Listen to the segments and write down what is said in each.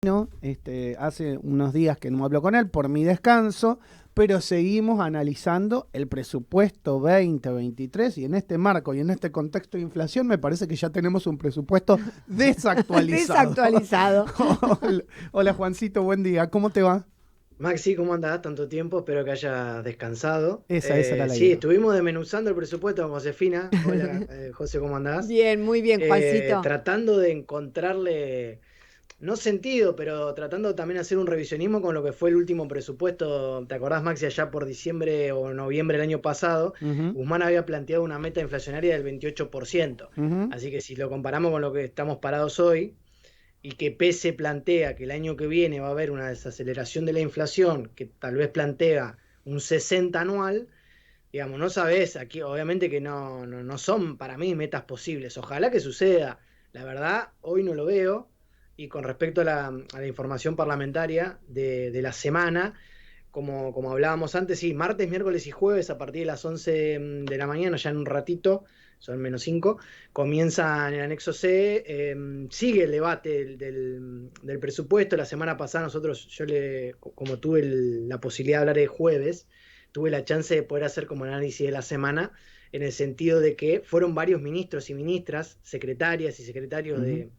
No, hace unos días que no hablo con él por mi descanso, pero seguimos analizando el presupuesto 2023 y en este marco y en este contexto de inflación me parece que ya tenemos un presupuesto desactualizado. Desactualizado. Hola, hola, Juancito, buen día, ¿cómo te va? Maxi, ¿cómo andás? Tanto tiempo, espero que hayas descansado. Esa era la Sí, idea. estuvimos desmenuzando el presupuesto con Josefina. Hola, José, ¿cómo andás? Bien, muy bien, Juancito. Tratando de encontrarle, no sentido, pero tratando también de hacer un revisionismo con lo que fue el último presupuesto. ¿Te acordás, Maxi, allá por diciembre o noviembre del año pasado? Ujú, Guzmán había planteado una meta inflacionaria del 28%. ujú, Así que si lo comparamos con lo que estamos parados hoy, y que PESE plantea que el año que viene va a haber una desaceleración de la inflación, que tal vez plantea un 60 anual, digamos, no sabes, aquí obviamente que no son para mí metas posibles. Ojalá que suceda. La verdad, hoy no lo veo. Y con respecto a la información parlamentaria de la semana, como hablábamos antes, sí, martes, miércoles y jueves a partir de las 11 de la mañana, ya en un ratito, son -5, comienza en el anexo C, sigue el debate del presupuesto. La semana pasada nosotros, como tuve la posibilidad de hablar el jueves, tuve la chance de poder hacer como análisis de la semana, en el sentido de que fueron varios ministros y ministras, secretarias y secretarios ujú.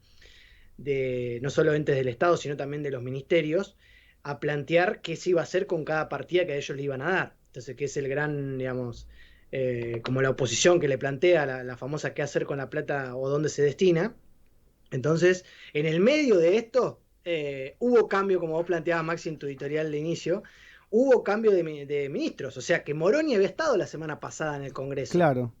de no solo entes del Estado, sino también de los ministerios, a plantear qué se iba a hacer con cada partida que a ellos le iban a dar. Entonces, que es el gran, digamos, como la oposición que le plantea la famosa qué hacer con la plata o dónde se destina. Entonces, en el medio de esto, hubo cambio, como vos planteabas, Maxi, en tu editorial de inicio, hubo cambio de ministros. O sea, que Moroni había estado la semana pasada en el Congreso. Claro,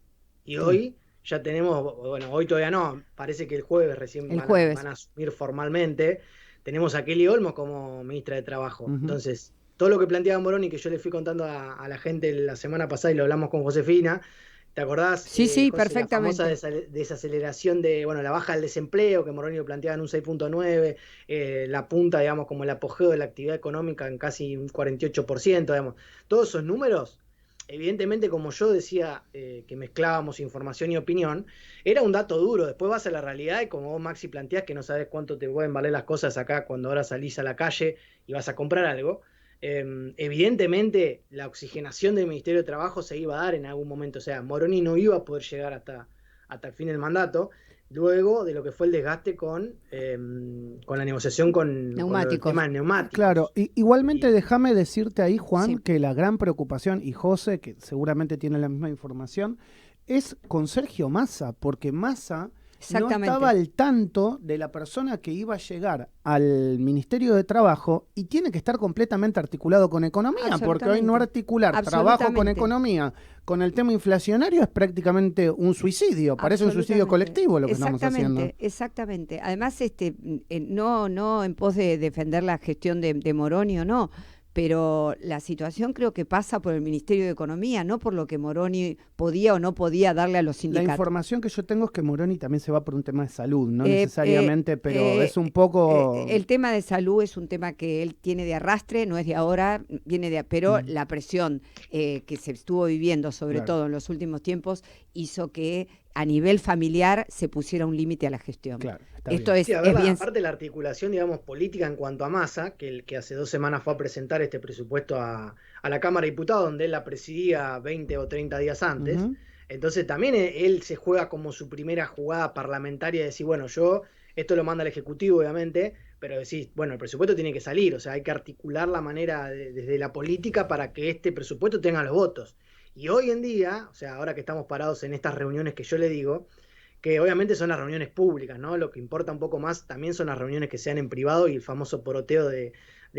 Y sí. hoy ya tenemos, bueno, hoy todavía no, parece que el jueves recién El van jueves. a asumir formalmente. Tenemos a Kelly Olmos como ministra de Trabajo. Ujú. Entonces, todo lo que planteaba Moroni, que yo le fui contando a la gente la semana pasada y lo hablamos con Josefina, ¿te acordás, Sí, sí, José, la famosa perfectamente. desaceleración de, bueno, la baja del desempleo, que Moroni lo planteaba en un 6,9, la punta, digamos, como el apogeo de la actividad económica en casi un 48%, digamos. Todos esos números, evidentemente, como yo decía, que mezclábamos información y opinión, era un dato duro. Después vas a la realidad y como vos, Maxi, planteás que no sabes cuánto te pueden valer las cosas acá cuando ahora salís a la calle y vas a comprar algo. Evidentemente la oxigenación del Ministerio de Trabajo se iba a dar en algún momento. O sea, Moroni no iba a poder llegar hasta el fin del mandato, luego de lo que fue el desgaste con la negociación con el Neumáticos. tema de Claro, neumáticos. igualmente Y déjame decirte ahí, Juan, Sí, que la gran preocupación, y José, que seguramente tiene la misma información, es con Sergio Massa, porque Massa no estaba exactamente. al tanto de la persona que iba a llegar al Ministerio de Trabajo y tiene que estar completamente articulado con economía, porque hoy no Absolutamente. articular trabajo con Absolutamente. economía con el tema inflacionario es prácticamente un suicidio, parece un suicidio Absolutamente. colectivo lo que estamos haciendo. Exactamente, exactamente. Además, no en pos de defender la gestión de Moroni o no, pero la situación creo que pasa por el Ministerio de Economía, no por lo que Moroni podía o no podía darle a los La sindicatos. información que yo tengo es que Moroni también se va por un tema de salud, no Eh, eh, necesariamente, pero es un poco... el tema de salud es un tema que él tiene de arrastre, no es de ahora, pero Mm, la presión que se estuvo viviendo, sobre claro, todo en los últimos tiempos, hizo que a nivel familiar se pusiera un límite a la gestión. claro, está Esto bien. sí, a ver, es bien. aparte de la articulación, digamos, política en cuanto a Massa, que hace 2 semanas fue a presentar este presupuesto a la Cámara de Diputados, donde él la presidía 20 o 30 días antes. Ujú, Entonces también él se juega como su primera jugada parlamentaria de decir, bueno, yo, esto lo manda el Ejecutivo, obviamente, pero decís, bueno, el presupuesto tiene que salir, o sea, hay que articular la manera desde la política para que este presupuesto tenga los votos. Y hoy en día, o sea, ahora que estamos parados en estas reuniones que yo le digo, que obviamente son las reuniones públicas, ¿no? Lo que importa un poco más también son las reuniones que sean en privado y el famoso poroteo de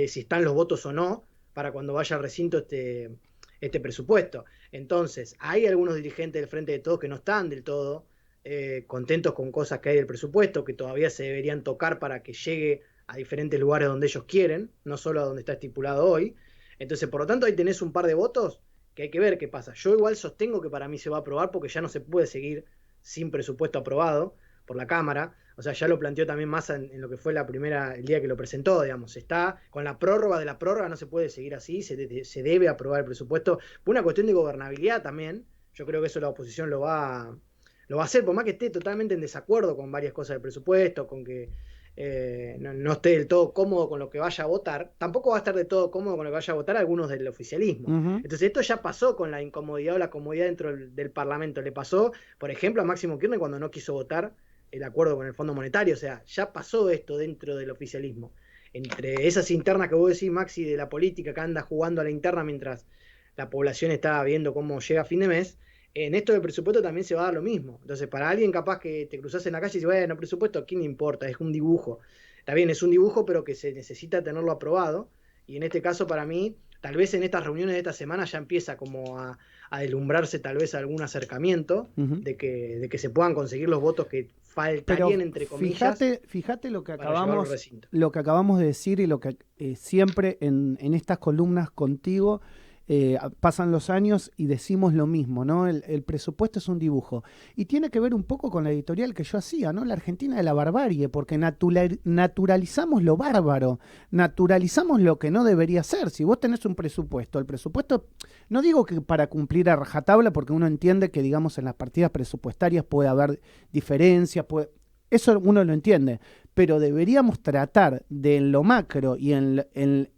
si están los votos o no para cuando vaya al recinto este presupuesto. Entonces, hay algunos dirigentes del Frente de Todos que no están del todo contentos con cosas que hay del presupuesto, que todavía se deberían tocar para que llegue a diferentes lugares donde ellos quieren, no solo a donde está estipulado hoy. Entonces, por lo tanto, ahí tenés un par de votos que hay que ver qué pasa. Yo igual sostengo que para mí se va a aprobar porque ya no se puede seguir sin presupuesto aprobado por la Cámara. O sea, ya lo planteó también Massa en lo que fue el día que lo presentó, digamos. Está con la prórroga de la prórroga, no se puede seguir así, se debe aprobar el presupuesto. Por una cuestión de gobernabilidad también, yo creo que eso la oposición lo va a hacer, por más que esté totalmente en desacuerdo con varias cosas del presupuesto, con que no esté del todo cómodo con lo que vaya a votar, tampoco va a estar del todo cómodo con lo que vaya a votar algunos del oficialismo. Entonces esto ya pasó con la incomodidad o la comodidad dentro del Parlamento. Le pasó, por ejemplo, a Máximo Kirchner cuando no quiso votar el acuerdo con el Fondo Monetario. O sea, ya pasó esto dentro del oficialismo. Entre esas internas que vos decís, Maxi, de la política que anda jugando a la interna mientras la población está viendo cómo llega a fin de mes, en esto del presupuesto también se va a dar lo mismo. Entonces, para alguien capaz que te cruzas en la calle y dices, bueno, presupuesto, ¿a quién le importa? Es un dibujo. Está bien, es un dibujo, pero que se necesita tenerlo aprobado. Y en este caso, para mí, tal vez en estas reuniones de esta semana ya empieza como a deslumbrarse tal vez algún acercamiento de que se puedan conseguir los votos que faltarían, entre comillas. Fíjate lo que acabamos de decir y lo que siempre en estas columnas contigo pasan los años y decimos lo mismo, ¿no? El presupuesto es un dibujo. Y tiene que ver un poco con la editorial que yo hacía, ¿no? La Argentina de la barbarie, porque naturalizamos lo bárbaro, naturalizamos lo que no debería ser. Si vos tenés un presupuesto, el presupuesto, no digo que para cumplir a rajatabla, porque uno entiende que, digamos, en las partidas presupuestarias puede haber diferencias, eso uno lo entiende, pero deberíamos tratar de en lo macro y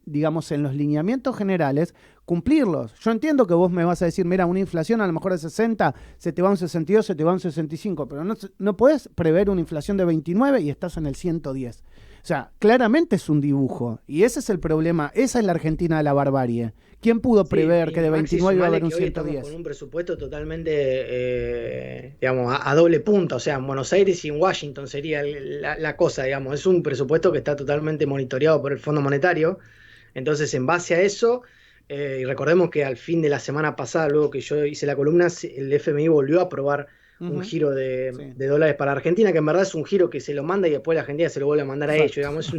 digamos, en los lineamientos generales, cumplirlos. Yo entiendo que vos me vas a decir, mira, una inflación a lo mejor de 60, se te va un 62, se te va un 65, pero no podés prever una inflación de 29 y estás en el 110. O sea, claramente es un dibujo, y ese es el problema, esa es la Argentina de la barbarie. ¿Quién pudo prever que de 29 iba a haber un 110? Con un presupuesto totalmente, digamos, a doble punta, o sea, en Buenos Aires y en Washington sería la cosa, digamos, es un presupuesto que está totalmente monitoreado por el Fondo Monetario. Entonces, en base a eso, y recordemos que al fin de la semana pasada, luego que yo hice la columna, el FMI volvió a aprobar un giro de dólares para Argentina, que en verdad es un giro que se lo manda y después la Argentina se lo vuelve a mandar a ellos, digamos,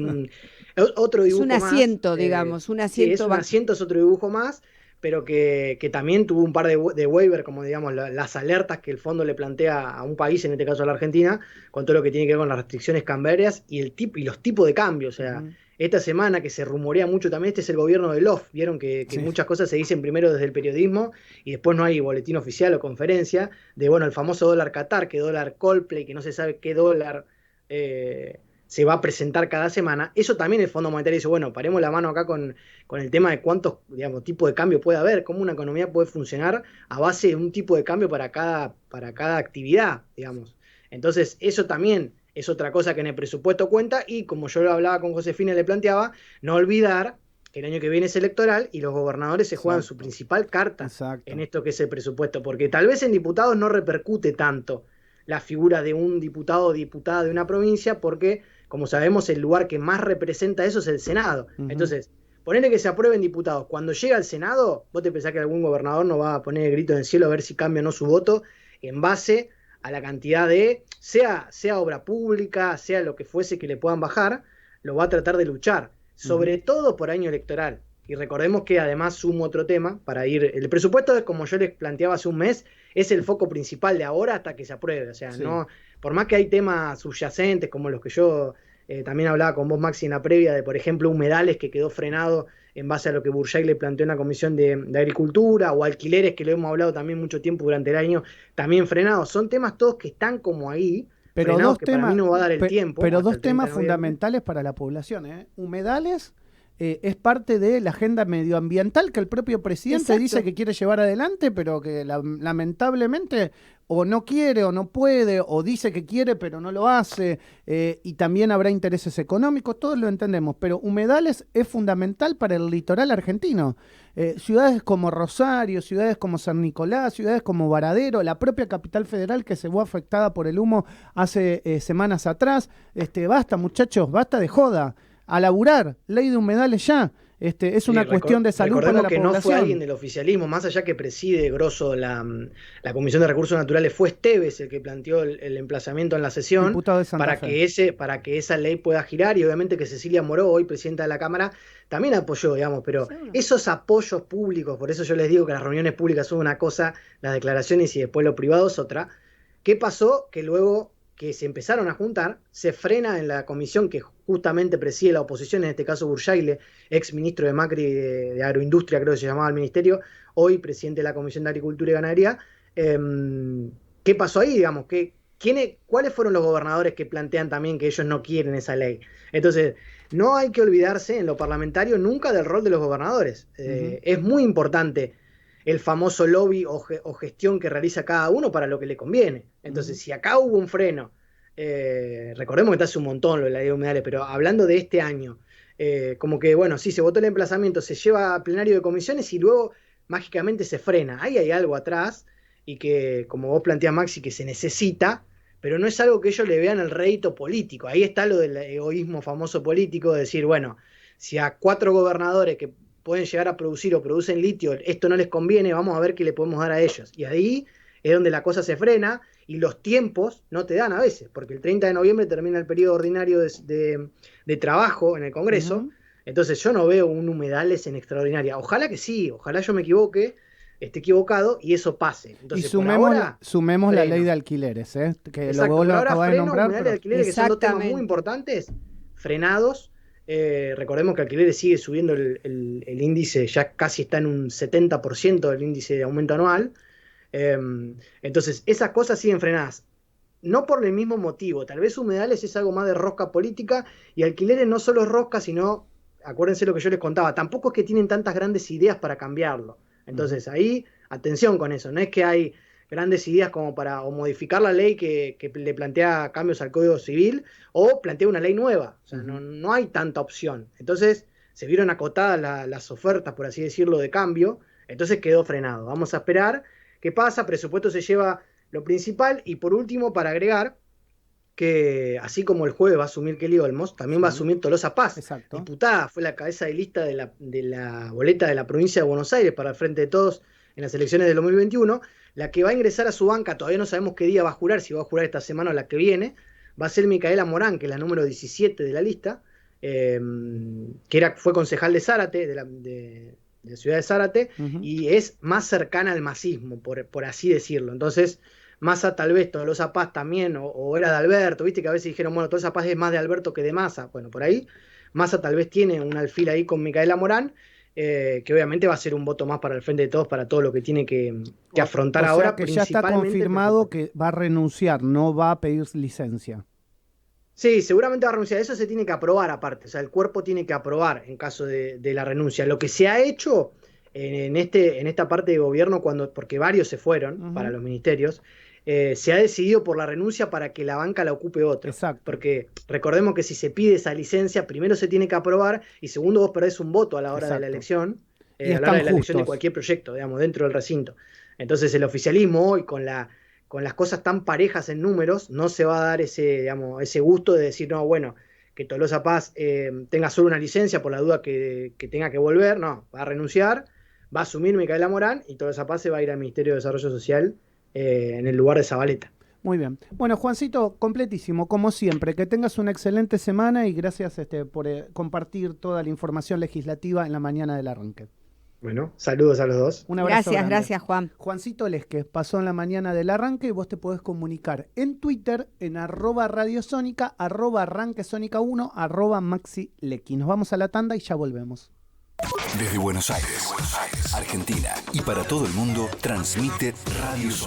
es otro dibujo más. Es un asiento, más, digamos, un asiento. Sí, es un asiento, es otro dibujo más, pero que también tuvo un par de waiver, como digamos, las alertas que el fondo le plantea a un país, en este caso a la Argentina, con todo lo que tiene que ver con las restricciones cambiarias y los tipos de cambio, o sea, esta semana que se rumorea mucho también, este es el gobierno del off, vieron que muchas cosas se dicen primero desde el periodismo y después no hay boletín oficial o conferencia, de bueno, el famoso dólar Qatar, que dólar Coldplay, que no se sabe qué dólar se va a presentar cada semana. Eso también el Fondo Monetario dice, bueno, paremos la mano acá con el tema de cuántos, digamos, tipos de cambio puede haber, cómo una economía puede funcionar a base de un tipo de cambio para cada actividad, digamos. Entonces, eso también es otra cosa que en el presupuesto cuenta, y como yo lo hablaba con Josefina y le planteaba, no olvidar que el año que viene es electoral y los gobernadores se juegan su principal carta en esto que es el presupuesto, porque tal vez en diputados no repercute tanto la figura de un diputado o diputada de una provincia, porque, como sabemos, el lugar que más representa eso es el Senado. Entonces, ponele que se aprueben diputados. Cuando llega al Senado, vos te pensás que algún gobernador no va a poner el grito en el cielo a ver si cambia o no su voto en base a la cantidad de, sea obra pública, sea lo que fuese que le puedan bajar, lo va a tratar de luchar, sobre todo por año electoral. Y recordemos que además sumo otro tema para ir, el presupuesto, como yo les planteaba hace un mes, es el foco principal de ahora hasta que se apruebe. O sea, no, por más que hay temas subyacentes como los que yo también hablaba con vos, Maxi, en la previa, de por ejemplo humedales, que quedó frenado en base a lo que Burjay le planteó en la Comisión de Agricultura, o alquileres, que lo hemos hablado también mucho tiempo durante el año, también frenados. Son temas todos que están como ahí, pero frenados, que para mí no va a dar el tiempo. Pero dos temas fundamentales para la población, humedales. Es parte de la agenda medioambiental que el propio presidente dice que quiere llevar adelante, pero que lamentablemente o no quiere o no puede, o dice que quiere pero no lo hace, y también habrá intereses económicos, todos lo entendemos, pero humedales es fundamental para el litoral argentino. Ciudades como Rosario, ciudades como San Nicolás, ciudades como Varadero, la propia capital federal que se vio afectada por el humo hace semanas atrás. Basta, muchachos, basta de joda. A laburar, ley de humedales ya. Es una cuestión de salud para la población. Recordemos que no fue alguien del oficialismo, más allá que preside grosso la Comisión de Recursos Naturales, fue Esteves el que planteó el emplazamiento en la sesión para que esa ley pueda girar, y obviamente que Cecilia Moró, hoy presidenta de la Cámara, también apoyó, digamos, pero esos apoyos públicos, por eso yo les digo que las reuniones públicas son una cosa, las declaraciones y después lo privado es otra. ¿Qué pasó? Que luego que se empezaron a juntar, se frena en la comisión que justamente preside la oposición, en este caso Burjaile, ex ministro de Macri de Agroindustria, creo que se llamaba el ministerio, hoy presidente de la Comisión de Agricultura y Ganadería. ¿Qué pasó ahí? Digamos, que ¿cuáles fueron los gobernadores que plantean también que ellos no quieren esa ley? Entonces, no hay que olvidarse en lo parlamentario nunca del rol de los gobernadores. Es muy importante el famoso lobby o gestión que realiza cada uno para lo que le conviene. Entonces, si acá hubo un freno, recordemos que está hace un montón lo de la ley de humedales, pero hablando de este año, como que, bueno, sí, se votó el emplazamiento, se lleva a plenario de comisiones y luego mágicamente se frena. Ahí hay algo atrás y que, como vos planteás, Maxi, que se necesita, pero no es algo que ellos le vean el rédito político. Ahí está lo del egoísmo famoso político, de decir, bueno, si a 4 gobernadores que pueden llegar a producir o producen litio, esto no les conviene, vamos a ver qué le podemos dar a ellos. Y ahí es donde la cosa se frena y los tiempos no te dan a veces, porque el 30 de noviembre termina el periodo ordinario de trabajo en el Congreso. Entonces yo no veo un humedales en extraordinaria. Ojalá que sí, ojalá yo me equivoque, esté equivocado y eso pase. Entonces, y sumemos, por ahora, sumemos la ley de alquileres, que exacto, luego lo acabas de nombrar. Humedales de alquileres, que son dos temas muy importantes, frenados. Recordemos que alquileres sigue subiendo el índice, ya casi está en un 70% del índice de aumento anual. Entonces, esas cosas siguen frenadas. No por el mismo motivo, tal vez humedales es algo más de rosca política y alquileres no solo es rosca, sino, acuérdense lo que yo les contaba, tampoco es que tienen tantas grandes ideas para cambiarlo. Entonces ahí, atención con eso, no es que hay grandes ideas como para o modificar la ley que le plantea cambios al Código Civil o plantea una ley nueva, o sea, no hay tanta opción. Entonces se vieron acotadas las ofertas, por así decirlo, de cambio, entonces quedó frenado. Vamos a esperar qué pasa, presupuesto se lleva lo principal y por último, para agregar, que así como el jueves va a asumir Kelly Olmos, también va a asumir Tolosa Paz. Exacto. Diputada, fue la cabeza de lista de la boleta de la provincia de Buenos Aires para el Frente de Todos en las elecciones del 2021. La que va a ingresar a su banca, todavía no sabemos qué día va a jurar, si va a jurar esta semana o la que viene, va a ser Micaela Morán, que es la número 17 de la lista, que fue concejal de Zárate, de la ciudad de Zárate, y es más cercana al masismo, por así decirlo. Entonces, Massa tal vez, Tolosa Paz también, o era de Alberto, viste que a veces dijeron, bueno, Tolosa Paz es más de Alberto que de Massa, bueno, por ahí, Massa tal vez tiene un alfil ahí con Micaela Morán, que obviamente va a ser un voto más para el Frente de Todos, para todo lo que tiene que afrontar ahora. Que ya está confirmado que va a renunciar, no va a pedir licencia. Sí, seguramente va a renunciar, eso se tiene que aprobar aparte, o sea, el cuerpo tiene que aprobar en caso de la renuncia. Lo que se ha hecho en esta parte de gobierno, porque varios se fueron para los ministerios, se ha decidido por la renuncia para que la banca la ocupe otro. Exacto. Porque recordemos que si se pide esa licencia, primero se tiene que aprobar y segundo vos perdés un voto a la hora de la elección, a la hora de la elección de cualquier proyecto, digamos, dentro del recinto. Entonces el oficialismo hoy con las cosas tan parejas en números, no se va a dar ese gusto de decir, no, bueno, que Tolosa Paz tenga solo una licencia por la duda que tenga que volver, no, va a renunciar, va a asumir Micaela Morán y Tolosa Paz se va a ir al Ministerio de Desarrollo Social en el lugar de Zabaleta. Muy bien. Bueno, Juancito, completísimo, como siempre. Que tengas una excelente semana y gracias por compartir toda la información legislativa en la mañana del arranque. Bueno, saludos a los dos. Un abrazo grande. Gracias, Juan. Juancito Lesque pasó en la mañana del arranque y vos te podés comunicar en Twitter en @radiosónica, @arranquesónica1, @maxilequi. Nos vamos a la tanda y ya volvemos. Desde Buenos Aires, Argentina y para todo el mundo, transmite Radio Sónica.